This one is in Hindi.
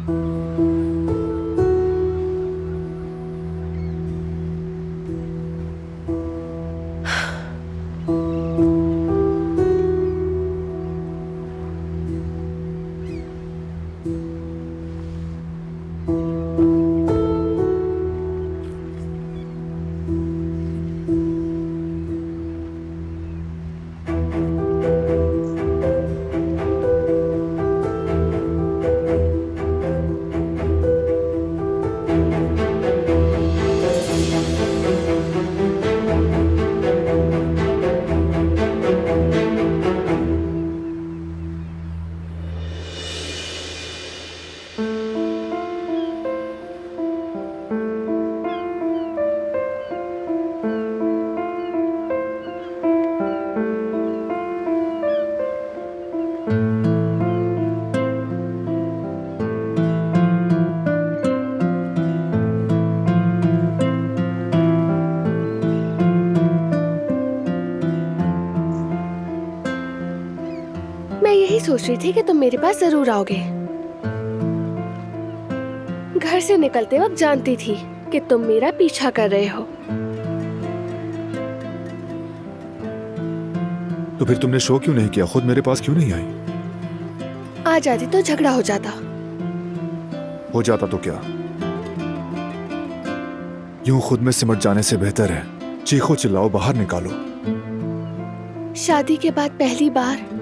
मैं यही सोच रही थी कि तुम मेरे पास जरूर आओगे। घर से निकलते वक्त जानती थी कि तुम मेरा पीछा कर रहे हो। तो फिर तुमने शो क्यों नहीं किया? खुद मेरे पास क्यों नहीं आई? आ जाती तो झगड़ा हो जाता। हो जाता तो क्या? यूं खुद में सिमट जाने से बेहतर है चीखो चिल्लाओ बाहर निकालो। शादी के बाद पहली बार